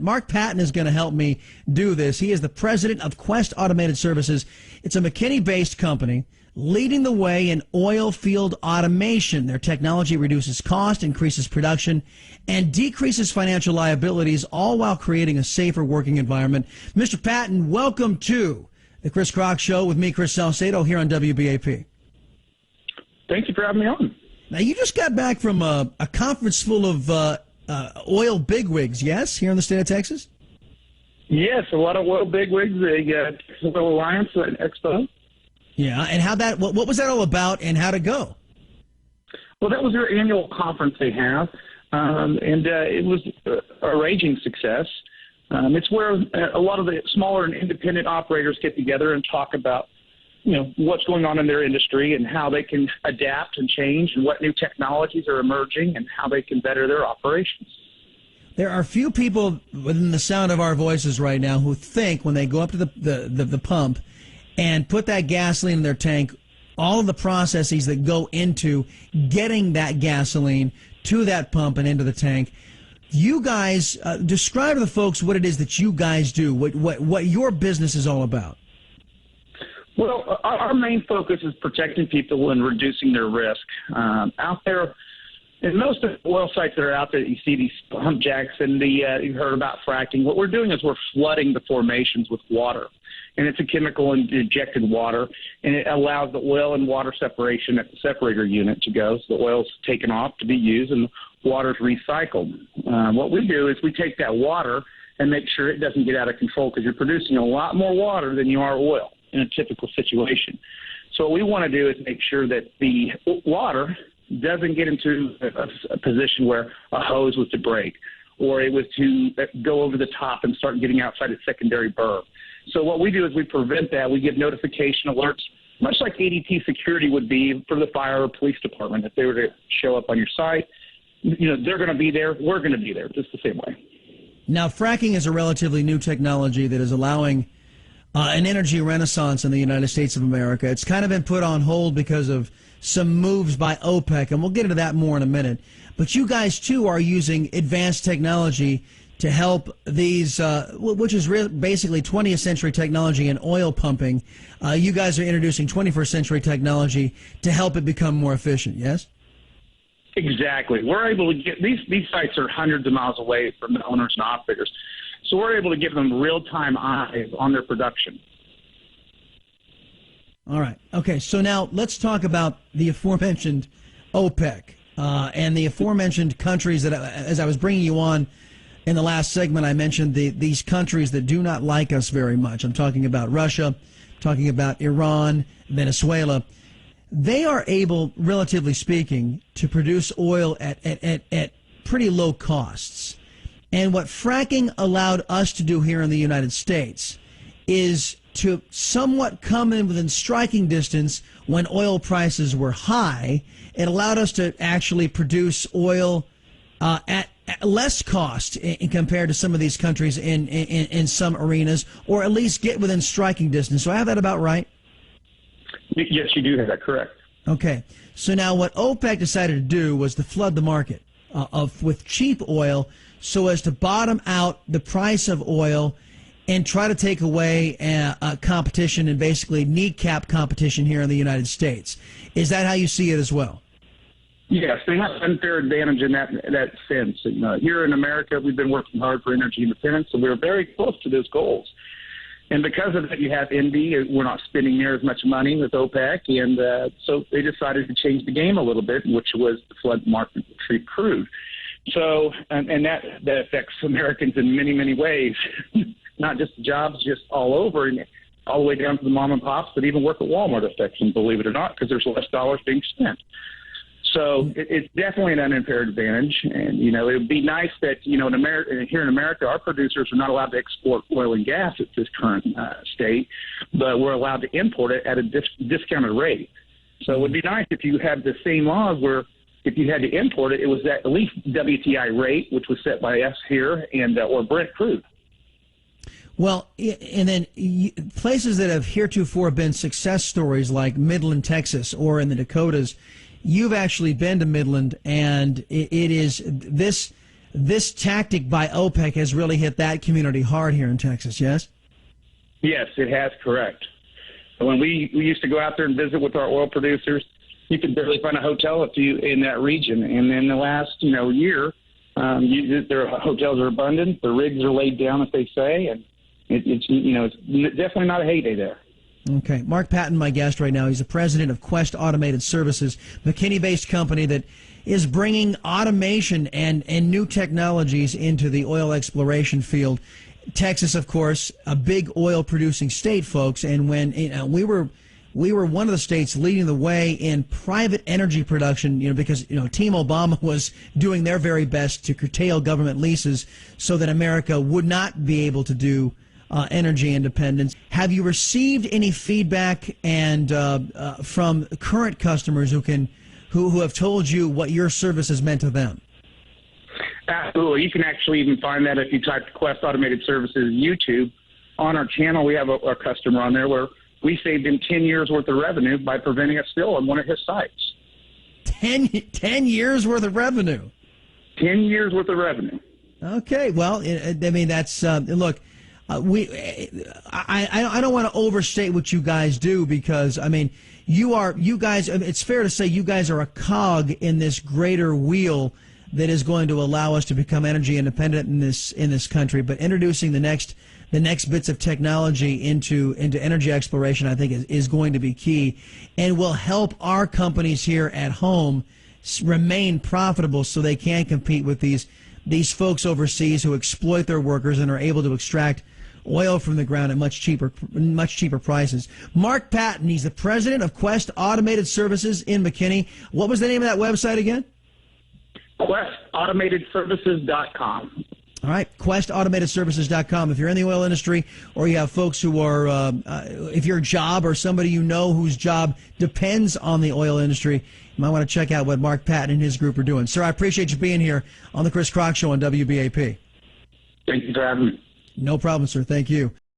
Mark Patton is going to help me do this. He is the president of Quest Automated Services. It's a McKinney-based company leading the way in oil field automation. Their technology reduces cost, increases production, and decreases financial liabilities, all while creating a safer working environment. Mr. Patton, welcome to the Chris Crock Show with me, Chris Salcedo, here on WBAP. Thank you for having me on. Now, you just got back from a conference full of oil bigwigs, yes, here in the state of Texas? Yes, a lot of oil bigwigs, the Texas Oil Alliance Expo. Yeah, and what was that all about, and how'd it go? Well, that was their annual conference they have, and it was a raging success. It's where a lot of the smaller and independent operators get together and talk about, what's going on in their industry and how they can adapt and change and what new technologies are emerging and how they can better their operations. There are few people within the sound of our voices right now who think when they go up to the pump and put that gasoline in their tank, all of the processes that go into getting that gasoline to that pump and into the tank. You guys, describe to the folks what it is that you guys do, what your business is all about. Well, our main focus is protecting people and reducing their risk. Out there, in most of the oil sites that are out there, you see these pump jacks and you've heard about fracking. What we're doing is we're flooding the formations with water. And it's a chemical injected water, and it allows the oil and water separation at the separator unit to go. So the oil's taken off to be used, and the water's recycled. What we do is we take that water and make sure it doesn't get out of control, because you're producing a lot more water than you are oil in a typical situation. So what we want to do is make sure that the water doesn't get into a position where a hose was to break, or it was to go over the top and start getting outside its secondary burr. So what we do is we prevent that. We give notification alerts, much like ADT security would be for the fire or police department. If they were to show up on your site, they're going to be there. We're going to be there, just the same way. Now, fracking is a relatively new technology that is allowing an energy renaissance in the United States of America. It's kind of been put on hold because of some moves by OPEC, and we'll get into that more in a minute. But you guys, too, are using advanced technology to help these, which is basically 20th century technology in oil pumping. You guys are introducing 21st century technology to help it become more efficient, yes? Exactly. We're able to get, these sites are hundreds of miles away from the owners and operators, so we're able to give them real-time eyes on their production. All right. Okay, so now let's talk about the aforementioned OPEC and the aforementioned countries that, as I was bringing you on in the last segment, I mentioned these countries that do not like us very much. I'm talking about Russia, talking about Iran, Venezuela. They are able, relatively speaking, to produce oil at pretty low costs. And what fracking allowed us to do here in the United States is to somewhat come in within striking distance when oil prices were high. It allowed us to actually produce oil at less cost compared to some of these countries in some arenas, or at least get within striking distance. So I have that about right? Yes, you do have that correct. Okay. So now what OPEC decided to do was to flood the market with cheap oil so as to bottom out the price of oil and try to take away a competition and basically kneecap competition here in the United States. Is that how you see it as well? Yes, they have an unfair advantage in that sense. Here in America, we've been working hard for energy independence, so we're very close to those goals. And because of that, you have envy. We're not spending near as much money with OPEC, and so they decided to change the game a little bit, which was the flood market to treat crude. So, and that affects Americans in many, many ways, not just jobs, just all over, and all the way down to the mom and pops that even work at Walmart affects them, believe it or not, because there's less dollars being spent. So it's definitely an unfair advantage, and it would be nice that in America, here in America, our producers are not allowed to export oil and gas at this current state, but we're allowed to import it at a discounted rate. So it would be nice if you had the same laws where if you had to import it, it was at least WTI rate, which was set by us here, and or Brent crude. Well, and then places that have heretofore been success stories like Midland, Texas, or in the Dakotas. You've actually been to Midland, and it is this this tactic by OPEC has really hit that community hard here in Texas, yes? Yes, it has, correct. When we used to go out there and visit with our oil producers, you could barely find a hotel if you in that region. And then the last, year, their hotels are abundant, the rigs are laid down, as they say, and it's definitely not a heyday there. Okay. Mark Patton, my guest right now. He's the president of Quest Automated Services, McKinney-based company that is bringing automation and new technologies into the oil exploration field. Texas, of course, a big oil-producing state, folks, and when we were one of the states leading the way in private energy production, because Team Obama was doing their very best to curtail government leases so that America would not be able to do energy independence. Have you received any feedback and from current customers who have told you what your service has meant to them? Absolutely. You can actually even find that if you type Quest Automated Services YouTube. On our channel, we have a customer on there where we saved him 10 years worth of revenue by preventing a spill on one of his sites. 10 years worth of revenue? 10 years worth of revenue. Okay. Well, I mean, that's, look, I don't want to overstate what you guys do because, I mean, you guys, it's fair to say you guys are a cog in this greater wheel that is going to allow us to become energy independent in this country. But introducing the next bits of technology into energy exploration, I think, is going to be key and will help our companies here at home remain profitable so they can compete with these folks overseas who exploit their workers and are able to extract oil from the ground at much cheaper prices. Mark Patton, he's the president of Quest Automated Services in McKinney. What was the name of that website again? QuestAutomatedServices.com. All right, QuestAutomatedServices.com. If you're in the oil industry or you have folks who are, if your job or somebody whose job depends on the oil industry, you might want to check out what Mark Patton and his group are doing. Sir, I appreciate you being here on the Chris Crock Show on WBAP. Thank you for having me. No problem, sir. Thank you.